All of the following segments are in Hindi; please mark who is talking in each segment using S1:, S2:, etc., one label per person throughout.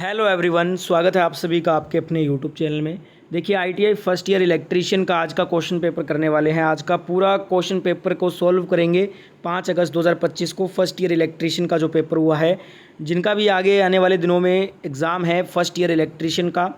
S1: हेलो एवरीवन, स्वागत है आप सभी का आपके अपने यूट्यूब चैनल में। देखिए आईटीआई फर्स्ट ईयर इलेक्ट्रीशियन का आज का क्वेश्चन पेपर करने वाले हैं। आज का पूरा क्वेश्चन पेपर को सॉल्व करेंगे 5 अगस्त 2025 को। फर्स्ट ईयर इलेक्ट्रीशियन का जो पेपर हुआ है, जिनका भी आगे आने वाले दिनों में एग्ज़ाम है फर्स्ट ईयर इलेक्ट्रीशियन का,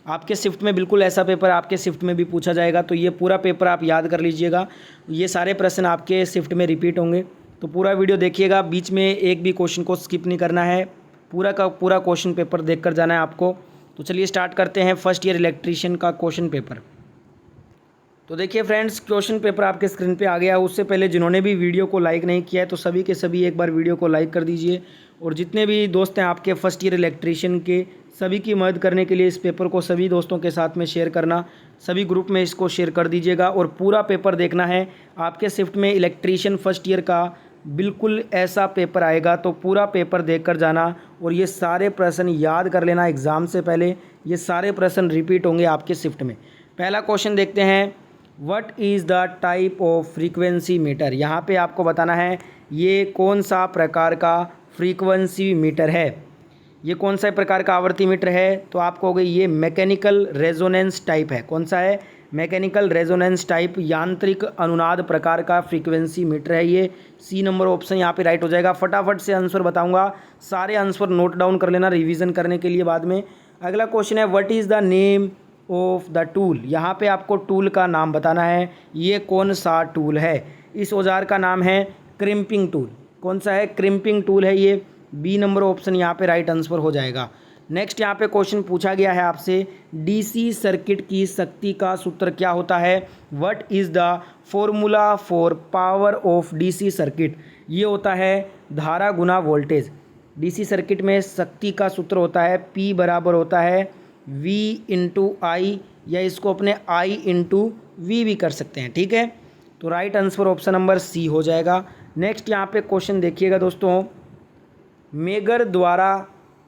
S1: आपके शिफ्ट में बिल्कुल ऐसा पेपर आपके शिफ्ट में भी पूछा जाएगा। तो ये पूरा पेपर आप याद कर लीजिएगा, ये सारे प्रश्न आपके शिफ्ट में रिपीट होंगे। तो पूरा वीडियो देखिएगा, बीच में एक भी क्वेश्चन को स्किप नहीं करना है, पूरा का पूरा क्वेश्चन पेपर देखकर जाना है आपको। तो चलिए स्टार्ट करते हैं फर्स्ट ईयर इलेक्ट्रीशियन का क्वेश्चन पेपर। तो देखिए फ्रेंड्स, क्वेश्चन पेपर आपके स्क्रीन पे आ गया। उससे पहले जिन्होंने भी वीडियो को लाइक नहीं किया है तो सभी के सभी एक बार वीडियो को लाइक कर दीजिए। और जितने भी दोस्त हैं आपके फर्स्ट ईयर इलेक्ट्रीशियन के, सभी की मदद करने के लिए इस पेपर को सभी दोस्तों के साथ में शेयर करना, सभी ग्रुप में इसको शेयर कर दीजिएगा। और पूरा पेपर देखना है आपके शिफ्ट में इलेक्ट्रीशियन फर्स्ट ईयर का बिल्कुल ऐसा पेपर आएगा, तो पूरा पेपर देखकर जाना और ये सारे प्रश्न याद कर लेना एग्ज़ाम से पहले। ये सारे प्रश्न रिपीट होंगे आपके शिफ्ट में। पहला क्वेश्चन देखते हैं, what is the type of frequency meter. यहाँ पे आपको बताना है ये कौन सा प्रकार का फ्रीक्वेंसी मीटर है, ये कौन सा प्रकार का आवर्ती मीटर है। तो आपको हो गई ये मैकेनिकल रेजोनेंस टाइप है। कौन सा है? मैकेनिकल रेजोनेंस टाइप, यांत्रिक अनुनाद प्रकार का फ्रीक्वेंसी मीटर है ये। सी नंबर ऑप्शन यहाँ पे राइट हो जाएगा। फटाफट से आंसर बताऊंगा, सारे आंसर नोट डाउन कर लेना रिवीजन करने के लिए बाद में। अगला क्वेश्चन है, what is the name of the tool. यहाँ पे आपको टूल का नाम बताना है, ये कौन सा टूल है। इस औजार का नाम है क्रिम्पिंग टूल। कौन सा है? क्रिम्पिंग टूल है ये। बी नंबर ऑप्शन यहाँ पे राइट आंसर हो जाएगा। नेक्स्ट यहाँ पे क्वेश्चन पूछा गया है आपसे, डीसी सर्किट की शक्ति का सूत्र क्या होता है। What is the formula for power of DC circuit. ये होता है धारा गुना वोल्टेज। डीसी सर्किट में शक्ति का सूत्र होता है P बराबर होता है V इंटू आई, या इसको अपने I इंटू V भी कर सकते हैं, ठीक है। तो right answer option number C हो जाएगा। नेक्स्ट यहाँ पे क्वेश्चन देखिएगा दोस्तों, मेगर द्वारा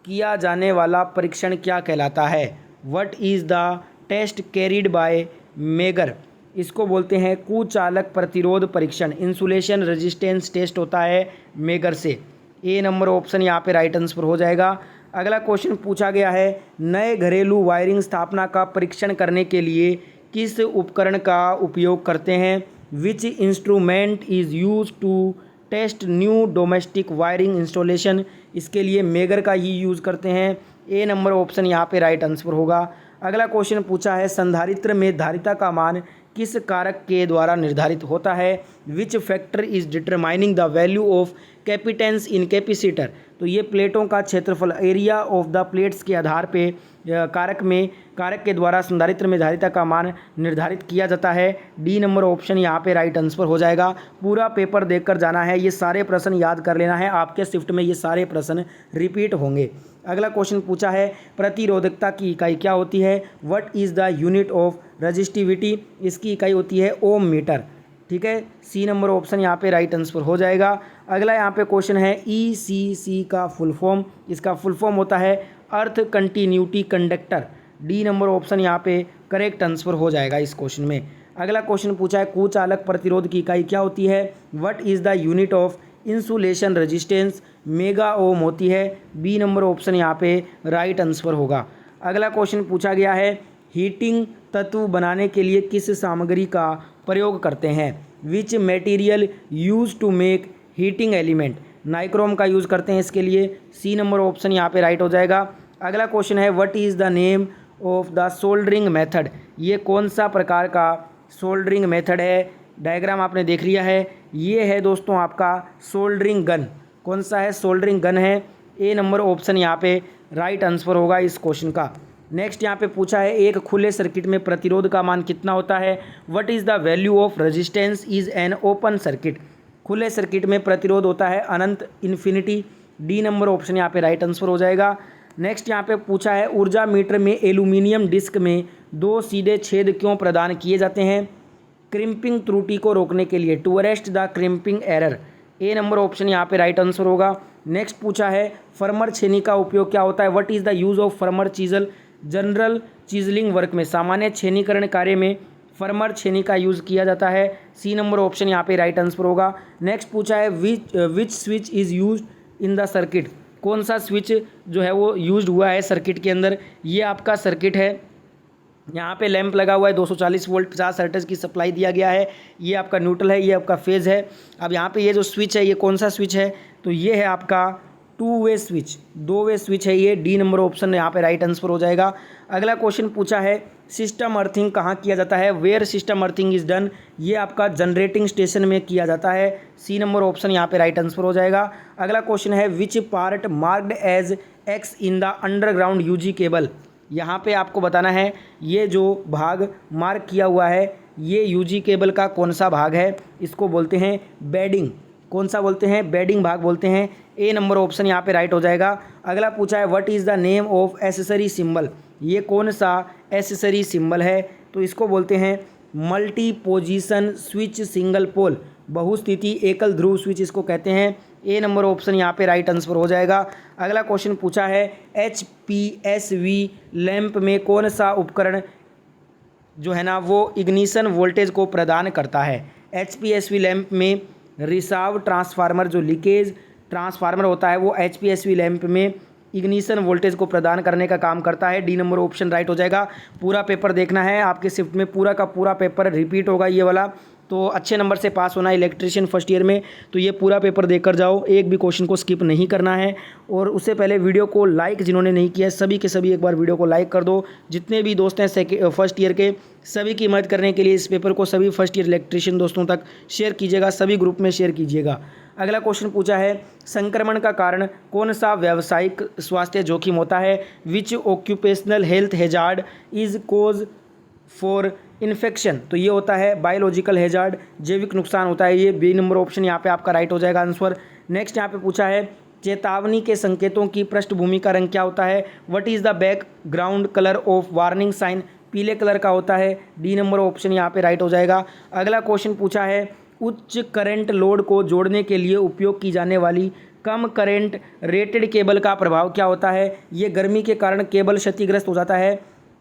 S1: किया जाने वाला परीक्षण क्या कहलाता है। What is the test carried by megger. इसको बोलते हैं कुचालक प्रतिरोध परीक्षण, इंसुलेशन रेजिस्टेंस टेस्ट होता है मेगर से। ए नंबर ऑप्शन यहाँ पे राइट आंसर हो जाएगा। अगला क्वेश्चन पूछा गया है, नए घरेलू वायरिंग स्थापना का परीक्षण करने के लिए किस उपकरण का उपयोग करते हैं। Which instrument is use to test new domestic wiring installation. इसके लिए मेगर का ही यूज़ करते हैं। ए नंबर ऑप्शन यहाँ पे राइट आंसर होगा। अगला क्वेश्चन पूछा है, संधारित्र में धारिता का मान किस कारक के द्वारा निर्धारित होता है। Which factor is determining the value of capacitance in capacitor. तो ये प्लेटों का क्षेत्रफल, एरिया ऑफ द प्लेट्स के आधार पे कारक के द्वारा संधारित्र में धारिता का मान निर्धारित किया जाता है। डी नंबर ऑप्शन यहाँ पे राइट आंसर हो जाएगा। पूरा पेपर देखकर जाना है, ये सारे प्रश्न याद कर लेना है, आपके शिफ्ट में ये सारे प्रश्न रिपीट होंगे। अगला क्वेश्चन पूछा है, प्रतिरोधकता की इकाई क्या होती है। What is the unit of resistivity. इसकी इकाई होती है ओम मीटर, ठीक है। सी नंबर ऑप्शन यहाँ पे राइट आंसर हो जाएगा। अगला यहाँ पे क्वेश्चन है, ECC का फुल फॉर्म। इसका फुल फॉर्म होता है earth continuity conductor. D number option यहाँ पे करेक्ट आंसर हो जाएगा इस क्वेश्चन में। अगला क्वेश्चन पूछा है, कुचालक प्रतिरोध की इकाई क्या होती है। What is the unit of insulation resistance. Mega ohm होती है। बी नंबर ऑप्शन यहाँ पे राइट आंसर होगा। अगला क्वेश्चन पूछा गया है, हीटिंग तत्व बनाने के लिए किस सामग्री का प्रयोग करते हैं। Which material use to make heating element. Nichrome का यूज़ करते हैं इसके लिए। सी नंबर ऑप्शन यहाँ पे राइट हो जाएगा। अगला क्वेश्चन है, what is the name of the soldering method. ये कौन सा प्रकार का सोल्डरिंग मेथड है। डायग्राम आपने देख लिया है, ये है दोस्तों आपका सोल्डरिंग गन। कौन सा है? सोल्डरिंग गन है। ए नंबर ऑप्शन यहाँ पे राइट आंसर होगा इस क्वेश्चन का। नेक्स्ट यहाँ पे पूछा है, एक खुले सर्किट में प्रतिरोध का मान कितना होता है। What is the value of resistance is an open circuit. खुले सर्किट में प्रतिरोध होता है अनंत, इन्फिनिटी। डी नंबर ऑप्शन यहाँ पे राइट आंसर हो जाएगा। नेक्स्ट यहाँ पे पूछा है, ऊर्जा मीटर में एल्यूमिनियम डिस्क में 2 सीधे छेद क्यों प्रदान किए जाते हैं। क्रिम्पिंग त्रुटि को रोकने के लिए, to arrest the crimping error. A number option यहाँ पे राइट आंसर होगा। नेक्स्ट पूछा है, फर्मर छेनी का उपयोग क्या होता है। What is the use of firmer chisel. General chiselling work में, सामान्य छेनीकरण कार्य में फर्मर छेनी का यूज़ किया जाता है। सी नंबर ऑप्शन यहाँ पे राइट आंसर होगा। नेक्स्ट पूछा है, which switch is use in the circuit. कौन सा स्विच जो है वो यूज्ड हुआ है सर्किट के अंदर। ये आपका सर्किट है, यहाँ पे लैंप लगा हुआ है, 240 वोल्ट 50 हर्ट्ज की सप्लाई दिया गया है। ये आपका न्यूट्रल है, ये आपका फेज़ है। अब यहाँ पे ये जो स्विच है ये कौन सा स्विच है, तो ये है आपका 2 वे स्विच, 2 वे स्विच है ये। डी नंबर ऑप्शन यहाँ पे राइट आंसर हो जाएगा। अगला क्वेश्चन पूछा है सिस्टम अर्थिंग कहाँ किया जाता है, where system earthing is done. ये आपका जनरेटिंग स्टेशन में किया जाता है। सी नंबर ऑप्शन यहाँ पे राइट आंसर हो जाएगा। अगला क्वेश्चन है which part marked as X in the underground UG cable. यहाँ पे आपको बताना है ये जो भाग मार्क किया हुआ है ये यूजी केबल का कौन सा भाग है। इसको बोलते हैं बेडिंग। कौन सा बोलते हैं, बेडिंग भाग बोलते हैं। ए नंबर ऑप्शन यहाँ पे राइट हो जाएगा। अगला पूछा है what is the name of accessory symbol. ये कौन सा एसेसरी सिंबल है, तो इसको बोलते हैं multi position switch single pole, बहुस्थिति एकल ध्रुव स्विच इसको कहते हैं। ए नंबर ऑप्शन यहाँ पे राइट आंसर हो जाएगा। अगला क्वेश्चन पूछा है HPSV लैंप में कौन सा उपकरण जो है ना वो इग्निशन वोल्टेज को प्रदान करता है। HPSV लैंप में रिसाव ट्रांसफार्मर, जो लीकेज ट्रांसफार्मर होता है वो HPSV लैंप में इग्निशन वोल्टेज को प्रदान करने का काम करता है। डी नंबर ऑप्शन राइट हो जाएगा। पूरा पेपर देखना है, आपके शिफ्ट में पूरा का पूरा पेपर रिपीट होगा ये वाला, तो अच्छे नंबर से पास होना है इलेक्ट्रीशियन फर्स्ट ईयर में, तो ये पूरा पेपर देकर जाओ, एक भी क्वेश्चन को स्किप नहीं करना है। और उससे पहले वीडियो को लाइक जिन्होंने नहीं किया है सभी के सभी एक बार वीडियो को लाइक कर दो। जितने भी दोस्त हैं फर्स्ट ईयर के सभी की मदद करने के लिए इस पेपर को सभी फर्स्ट ईयर इलेक्ट्रीशियन दोस्तों तक शेयर कीजिएगा, सभी ग्रुप में शेयर कीजिएगा। अगला क्वेश्चन पूछा है संक्रमण का कारण कौन सा व्यावसायिक स्वास्थ्य जोखिम होता है। Which occupational health hazard is cause for infection, तो ये होता है बायोलॉजिकल हैजार्ड, जैविक नुकसान होता है ये। बी नंबर ऑप्शन यहाँ पे आपका राइट हो जाएगा आंसर। नेक्स्ट यहाँ पे पूछा है चेतावनी के संकेतों की पृष्ठभूमि का रंग क्या होता है। What is the background colour of warning sign, पीले कलर का होता है। डी नंबर ऑप्शन यहाँ पे राइट हो जाएगा। अगला क्वेश्चन पूछा है उच्च करंट लोड को जोड़ने के लिए उपयोग की जाने वाली कम करंट रेटेड केबल का प्रभाव क्या होता है। ये गर्मी के कारण केबल क्षतिग्रस्त हो जाता है।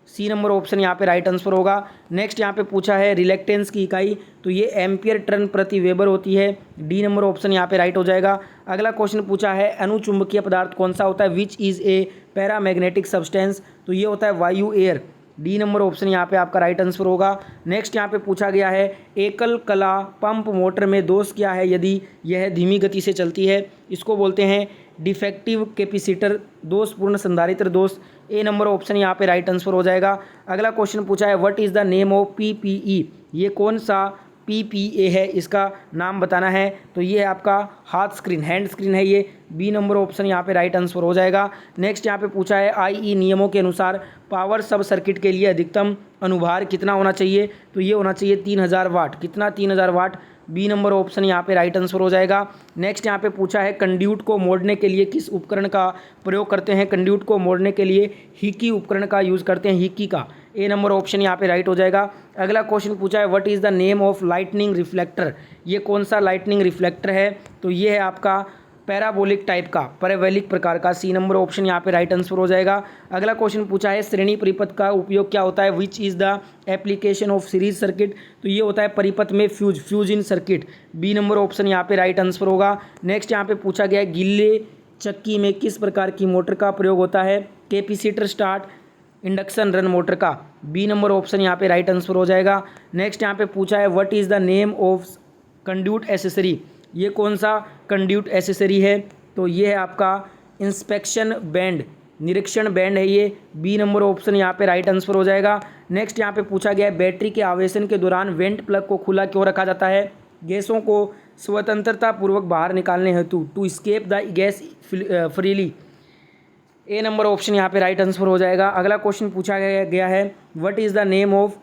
S1: सी नंबर ऑप्शन यहाँ पे राइट आंसर होगा। नेक्स्ट यहाँ पे पूछा है रिलेक्टेंस की इकाई, तो ये एम्पियर टर्न प्रति वेबर होती है। डी नंबर ऑप्शन यहाँ पे राइट हो जाएगा। अगला क्वेश्चन पूछा है अनुचुंबकीय पदार्थ कौन सा होता है। Which is a paramagnetic substance, तो ये होता है वायु एयर। डी नंबर ऑप्शन यहाँ पे आपका राइट आंसर होगा। नेक्स्ट यहाँ पे पूछा गया है एकल कला पंप मोटर में दोष क्या है यदि यह धीमी गति से चलती है। इसको बोलते हैं डिफेक्टिव कैपेसिटर दोषपूर्ण संधारित्र दोष। ए नंबर ऑप्शन यहाँ पे राइट आंसर हो जाएगा। अगला क्वेश्चन पूछा है what is the name of PPE, ये कौन सा PPA है, इसका नाम बताना है। तो ये है आपका हाथ स्क्रीन, हैंड स्क्रीन है ये। बी नंबर ऑप्शन यहाँ पे राइट आंसर हो जाएगा। नेक्स्ट यहाँ पे पूछा है IE नियमों के अनुसार पावर सब सर्किट के लिए अधिकतम अनुभार कितना होना चाहिए, तो ये होना चाहिए 3000 वाट। कितना, 3000 वाट। बी नंबर ऑप्शन यहाँ पे राइट आंसर हो जाएगा। नेक्स्ट यहाँ पे पूछा है कंड्यूट को मोड़ने के लिए किस उपकरण का प्रयोग करते हैं। कंड्यूट को मोड़ने के लिए हिकी उपकरण का यूज़ करते हैं, हिकी का। ए नंबर ऑप्शन यहाँ पे राइट हो जाएगा। अगला क्वेश्चन पूछा है what is the name of lightning reflector, ये कौन सा लाइटनिंग रिफ्लेक्टर है, तो ये है आपका पैराबोलिक टाइप का, पैराबोलिक प्रकार का। सी नंबर ऑप्शन यहाँ पे राइट आंसर हो जाएगा। अगला क्वेश्चन पूछा है श्रेणी परिपथ का उपयोग क्या होता है। Which is the application of series circuit, तो ये होता है परिपथ में फ्यूज इन सर्किट। बी नंबर ऑप्शन यहाँ पे राइट आंसर होगा। नेक्स्ट यहाँ पे पूछा गया है गिल्ले चक्की में किस प्रकार की मोटर का प्रयोग होता है। Capacitor start induction run motor का। बी नंबर ऑप्शन यहाँ पे राइट आंसर हो जाएगा। नेक्स्ट यहाँ पे पूछा है what is the name of conduit accessory, ये कौन सा कंड्यूट एसेसरी है, तो ये है आपका इंस्पेक्शन बैंड, निरीक्षण बैंड है ये। बी नंबर ऑप्शन यहाँ पे राइट आंसर हो जाएगा। नेक्स्ट यहाँ पे पूछा गया है बैटरी के आवेशन के दौरान वेंट प्लग को खुला क्यों रखा जाता है। गैसों को स्वतंत्रता पूर्वक बाहर निकालने हेतु, to escape the gas freely. A number option यहाँ पे राइट आंसर हो जाएगा। अगला क्वेश्चन पूछा गया है what is the name of,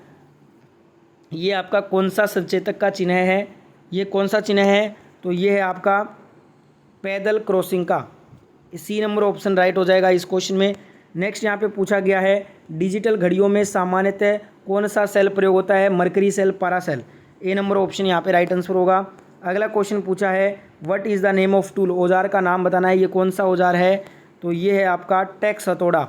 S1: ये आपका कौन सा संचेतक का चिन्ह है, ये कौन सा चिन्ह है, तो ये है आपका पैदल क्रॉसिंग का। सी नंबर ऑप्शन राइट हो जाएगा इस क्वेश्चन में। नेक्स्ट यहाँ पे पूछा गया है डिजिटल घड़ियों में सामान्यतः कौन सा सेल प्रयोग होता है। मरकरी सेल, पारा सेल। ए नंबर ऑप्शन यहाँ पे राइट आंसर होगा। अगला क्वेश्चन पूछा है what is the name of tool, औजार का नाम बताना है, ये कौन सा औजार है, तो ये है आपका टैक्स हथौड़ा।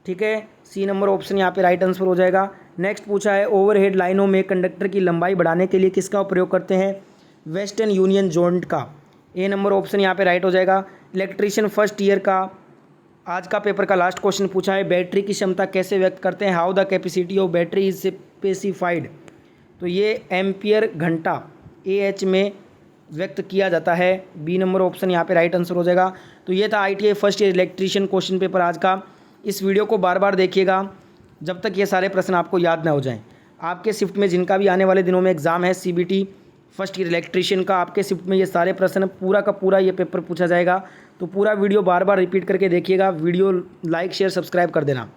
S1: ठीक है, सी नंबर ऑप्शन यहाँ पे राइट आंसर हो जाएगा। नेक्स्ट पूछा है ओवरहेड लाइनों में कंडक्टर की लंबाई बढ़ाने के लिए किसका प्रयोग करते हैं। वेस्टर्न यूनियन जॉइंट का। ए नंबर ऑप्शन यहाँ पे राइट हो जाएगा। इलेक्ट्रीशियन फर्स्ट ईयर का आज का पेपर का लास्ट क्वेश्चन पूछा है, बैटरी की क्षमता कैसे व्यक्त करते हैं, how the capacity of battery is specified. तो ये एम्पियर घंटा AH में व्यक्त किया जाता है। बी नंबर ऑप्शन यहाँ पे राइट आंसर हो जाएगा। तो ये था ITI first year electrician question paper आज का। इस वीडियो को बार बार देखिएगा जब तक ये सारे प्रश्न आपको याद ना हो जाएं। आपके शिफ्ट में जिनका भी आने वाले दिनों में एग्जाम है CBT फर्स्ट ईयर इलेक्ट्रीशियन का, आपके शिफ्ट में ये सारे प्रश्न पूरा का पूरा ये पेपर पूछा जाएगा। तो पूरा वीडियो बार बार रिपीट करके देखिएगा। वीडियो लाइक शेयर सब्सक्राइब कर देना।